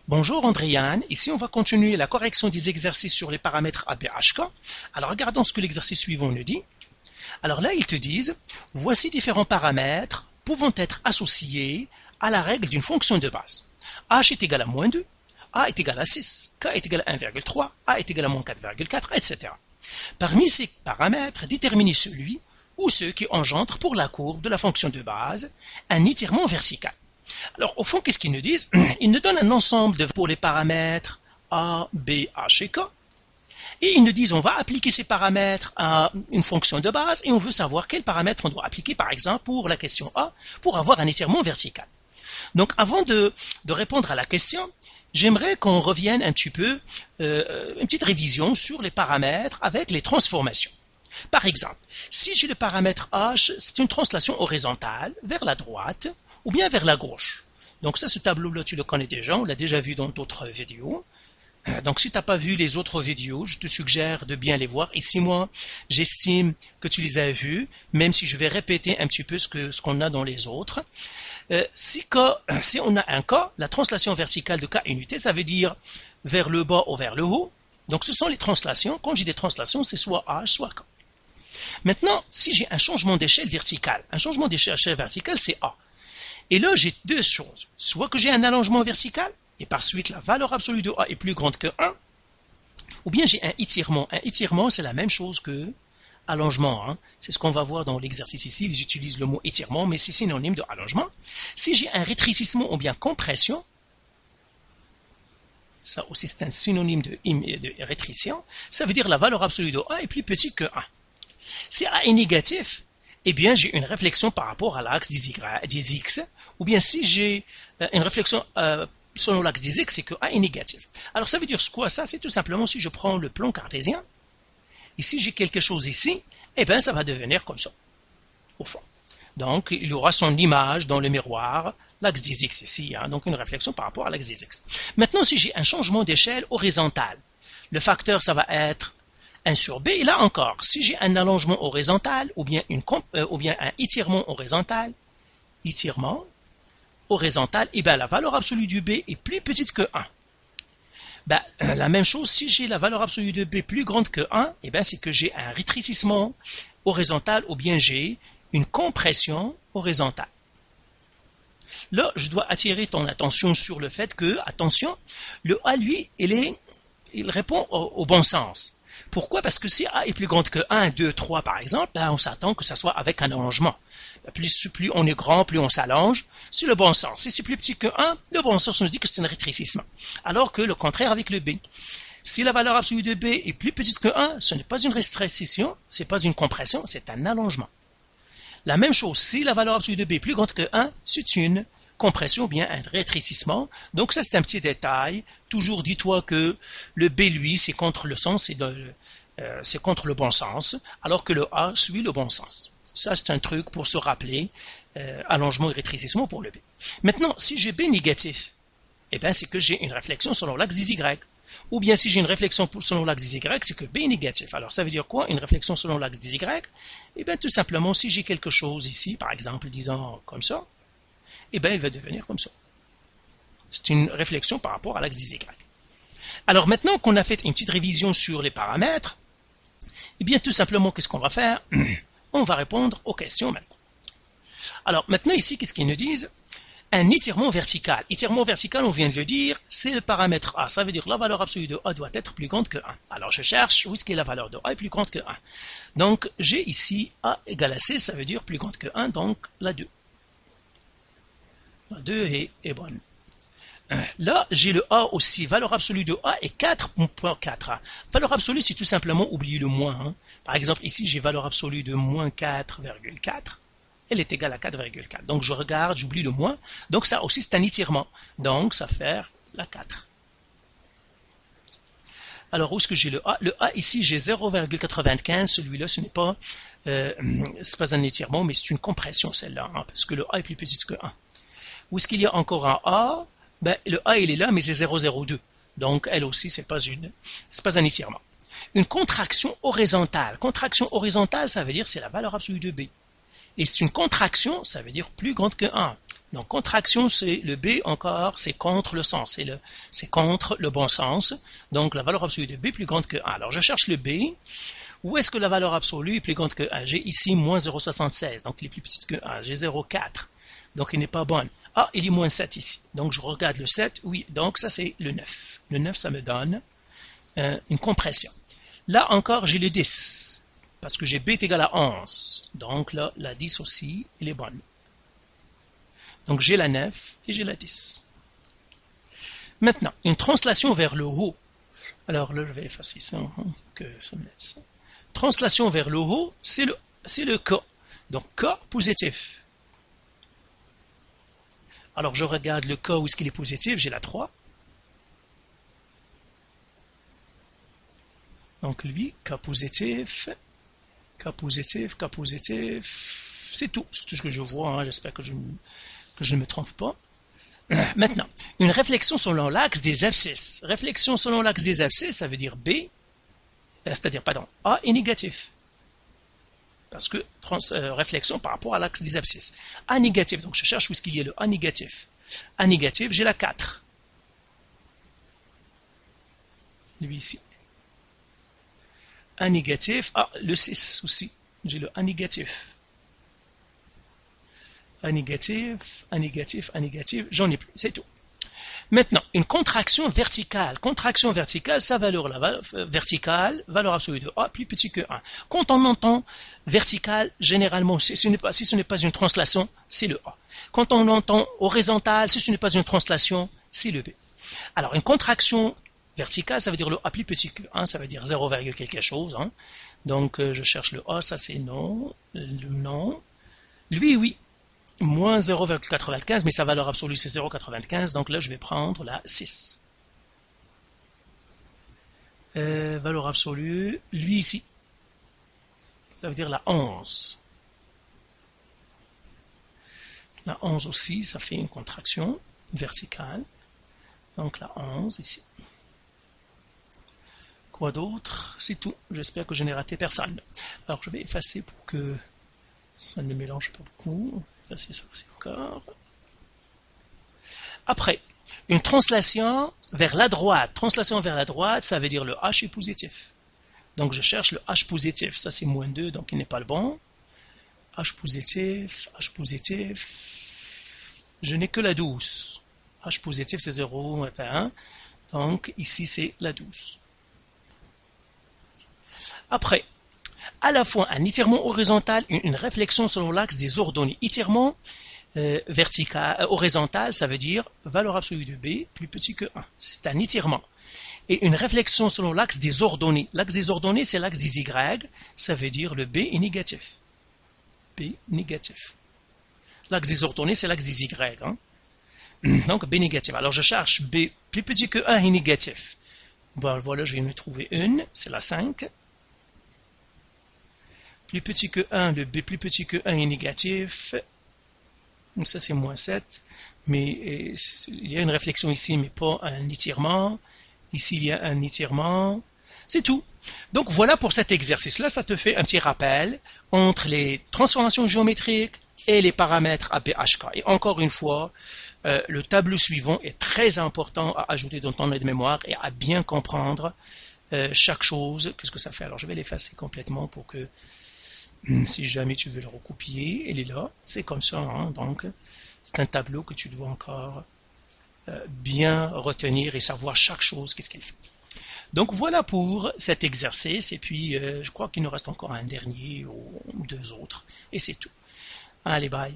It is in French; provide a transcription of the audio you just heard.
Bonjour Andréane, ici on va continuer la correction des exercices sur les paramètres ABHK. Alors regardons ce que l'exercice suivant nous dit. Alors là ils te disent, voici différents paramètres pouvant être associés à la règle d'une fonction de base. H est égal à moins 2, A est égal à 6, K est égal à 1,3, A est égal à moins 4,4, etc. Parmi ces paramètres, déterminez celui ou ceux qui engendrent pour la courbe de la fonction de base un étirement vertical. Alors, au fond, qu'est-ce qu'ils nous disent? Ils nous donnent un ensemble pour les paramètres A, B, H et K. Et ils nous disent, on va appliquer ces paramètres à une fonction de base et on veut savoir quels paramètres on doit appliquer, par exemple, pour la question A, pour avoir un étirement vertical. Donc, avant de répondre à la question, j'aimerais qu'on revienne un petit peu, une petite révision sur les paramètres avec les transformations. Par exemple, si j'ai le paramètre H, c'est une translation horizontale vers la droite, ou bien vers la gauche. Donc ça, ce tableau-là, tu le connais déjà, on l'a déjà vu dans d'autres vidéos. Donc si tu n'as pas vu les autres vidéos, je te suggère de bien les voir. Ici, moi, j'estime que tu les as vus, même si je vais répéter un petit peu ce qu'on a dans les autres. Si on a un K, la translation verticale de K unité, ça veut dire vers le bas ou vers le haut. Donc ce sont les translations. Quand j'ai des translations, c'est soit H, soit K. Maintenant, si j'ai un changement d'échelle verticale, un changement d'échelle verticale, c'est A. Et là, j'ai deux choses. Soit que j'ai un allongement vertical, et par suite, la valeur absolue de A est plus grande que 1, ou bien j'ai un étirement. Un étirement, c'est la même chose que allongement. C'est ce qu'on va voir dans l'exercice ici. Ils utilisent le mot étirement, mais c'est synonyme de allongement. Si j'ai un rétrécissement ou bien compression, ça aussi c'est un synonyme de rétrécissement, ça veut dire la valeur absolue de A est plus petite que 1. Si A est négatif, eh bien, j'ai une réflexion par rapport à l'axe des X, ou bien si j'ai une réflexion selon l'axe des X, c'est que A est négatif. Alors, ça veut dire quoi ça? C'est tout simplement si je prends le plan cartésien, et si j'ai quelque chose ici, eh bien, ça va devenir comme ça, au fond. Donc, il y aura son image dans le miroir, l'axe des X ici, donc une réflexion par rapport à l'axe des X. Maintenant, si j'ai un changement d'échelle horizontale, le facteur, ça va être 1 sur B, et là encore, si j'ai un allongement horizontal ou bien un étirement horizontal, et bien la valeur absolue du B est plus petite que 1. Ben, la même chose, si j'ai la valeur absolue de B plus grande que 1, et bien c'est que j'ai un rétrécissement horizontal ou bien j'ai une compression horizontale. Là, je dois attirer ton attention sur le fait que, attention, le A, lui, il répond au bon sens. Pourquoi? Parce que si A est plus grande que 1, 2, 3 par exemple, ben on s'attend que ça soit avec un allongement. Plus on est grand, plus on s'allonge, c'est le bon sens. Si c'est plus petit que 1, le bon sens nous dit que c'est un rétrécissement. Alors que le contraire avec le B. Si la valeur absolue de B est plus petite que 1, ce n'est pas une rétrécition, ce n'est pas une compression, c'est un allongement. La même chose, si la valeur absolue de B est plus grande que 1, c'est une compression ou bien un rétrécissement. Donc ça c'est un petit détail. Toujours dis-toi que le B lui c'est contre le sens, c'est contre le bon sens, alors que le A suit le bon sens. Ça c'est un truc pour se rappeler, allongement et rétrécissement pour le B. Maintenant si j'ai B négatif, eh bien c'est que j'ai une réflexion selon l'axe des Y. Ou bien si j'ai une réflexion selon l'axe des Y, c'est que B est négatif. Alors ça veut dire quoi? Une réflexion selon l'axe des Y? Eh bien tout simplement si j'ai quelque chose ici, par exemple disons comme ça, eh bien, il va devenir comme ça. C'est une réflexion par rapport à l'axe des Y. Alors maintenant qu'on a fait une petite révision sur les paramètres, eh bien tout simplement, qu'est-ce qu'on va faire? On va répondre aux questions maintenant. Alors maintenant ici, qu'est-ce qu'ils nous disent? Un étirement vertical. Étirement vertical, on vient de le dire, c'est le paramètre A. Ça veut dire que la valeur absolue de A doit être plus grande que 1. Alors je cherche où est-ce que la valeur de A est plus grande que 1. Donc j'ai ici A égale à 6, ça veut dire plus grande que 1, donc la 2. La 2 est bonne. Là, j'ai le A aussi. Valeur absolue de A est 4.4. Valeur absolue, c'est tout simplement oublier le moins. Par exemple, ici, j'ai valeur absolue de moins 4,4. Elle est égale à 4,4. Donc, je regarde, j'oublie le moins. Donc, ça aussi, c'est un étirement. Donc, ça fait la 4. Alors, où est-ce que j'ai le A? Le A, ici, j'ai 0,95. Celui-là, ce n'est pas, c'est pas un étirement, mais c'est une compression, celle-là, parce que le A est plus petit que 1. Où est-ce qu'il y a encore un A? Ben, le A, il est là, mais c'est 0,02. Donc, elle aussi, c'est pas un étirement. Une contraction horizontale. Contraction horizontale, ça veut dire c'est la valeur absolue de B. Et c'est une contraction, ça veut dire plus grande que 1. Donc, contraction, c'est le B encore, c'est contre le sens, c'est contre le bon sens. Donc, la valeur absolue de B est plus grande que 1. Alors, je cherche le B. Où est-ce que la valeur absolue est plus grande que 1? J'ai ici moins 0,76, donc il est plus petit que 1. J'ai 0,4, donc il n'est pas bon. Ah, il est moins 7 ici. Donc, je regarde le 7, oui, donc ça c'est le 9. Le 9, ça me donne une compression. Là encore, j'ai le 10, parce que j'ai B est égal à 11. Donc là, la 10 aussi, elle est bonne. Donc j'ai la 9 et j'ai la 10. Maintenant, une translation vers le haut. Alors là, je vais effacer ça, que ça me laisse. Translation vers le haut, c'est le K. Donc K positif. Alors je regarde le K où est-ce qu'il est positif, j'ai la 3. Donc lui, K positif, K positif, K positif. C'est tout ce que je vois, hein. J'espère que je ne me trompe pas. Maintenant, une réflexion selon l'axe des abscisses. Réflexion selon l'axe des abscisses, ça veut dire B, c'est-à-dire, pardon, A est négatif. Parce que réflexion par rapport à l'axe des abscisses. A négatif, donc je cherche où est-ce qu'il y a le A négatif. A négatif, j'ai la 4. Lui ici. A négatif, le 6 aussi. J'ai le A négatif. A négatif, A négatif, A négatif, j'en ai plus, c'est tout. Maintenant, une contraction verticale. Contraction verticale, sa valeur verticale, valeur absolue de A plus petit que 1. Quand on entend verticale, généralement, si ce n'est pas une translation, c'est le A. Quand on entend horizontal, si ce n'est pas une translation, c'est le B. Alors, une contraction verticale, ça veut dire le A plus petit que 1, ça veut dire 0, quelque chose. Hein. Donc, je cherche le A, ça c'est non. Le non. Lui, oui. Moins 0,95, mais sa valeur absolue c'est 0,95, donc là je vais prendre la 6. Valeur absolue, lui ici, ça veut dire la 11. La 11 aussi, ça fait une contraction verticale, donc la 11 ici. Quoi d'autre? C'est tout, j'espère que je n'ai raté personne. Alors je vais effacer pour que ça ne mélange pas beaucoup. Effacer ça aussi encore. Après, une translation vers la droite. Translation vers la droite, ça veut dire le H est positif. Donc je cherche le H positif. Ça c'est moins 2, donc il n'est pas le bon. H positif, H positif. Je n'ai que la 12. H positif c'est 0, 1. Donc ici c'est la 12. Après, à la fois un étirement horizontal et une réflexion selon l'axe des ordonnées. Étirement horizontal, ça veut dire valeur absolue de B plus petit que 1. C'est un étirement. Et une réflexion selon l'axe des ordonnées. L'axe des ordonnées, c'est l'axe des Y, ça veut dire le B est négatif. B négatif. L'axe des ordonnées, c'est l'axe des Y. Hein. Donc B négatif. Alors je cherche B plus petit que 1 est négatif. Bon, voilà, je viens de trouver une, c'est la 5. Plus petit que 1, le B plus petit que 1 est négatif. Donc ça c'est moins 7. Mais il y a une réflexion ici, mais pas un étirement. Ici il y a un étirement. C'est tout. Donc voilà pour cet exercice-là, ça te fait un petit rappel entre les transformations géométriques et les paramètres APHK. Et encore une fois, le tableau suivant est très important à ajouter dans ton aide-mémoire et à bien comprendre chaque chose, qu'est-ce que ça fait. Alors je vais l'effacer complètement pour que si jamais tu veux le recopier, il est là, c'est comme ça, hein, donc c'est un tableau que tu dois encore bien retenir et savoir chaque chose, qu'est-ce qu'elle fait. Donc voilà pour cet exercice, et puis je crois qu'il nous reste encore un dernier ou deux autres, et c'est tout. Allez, bye.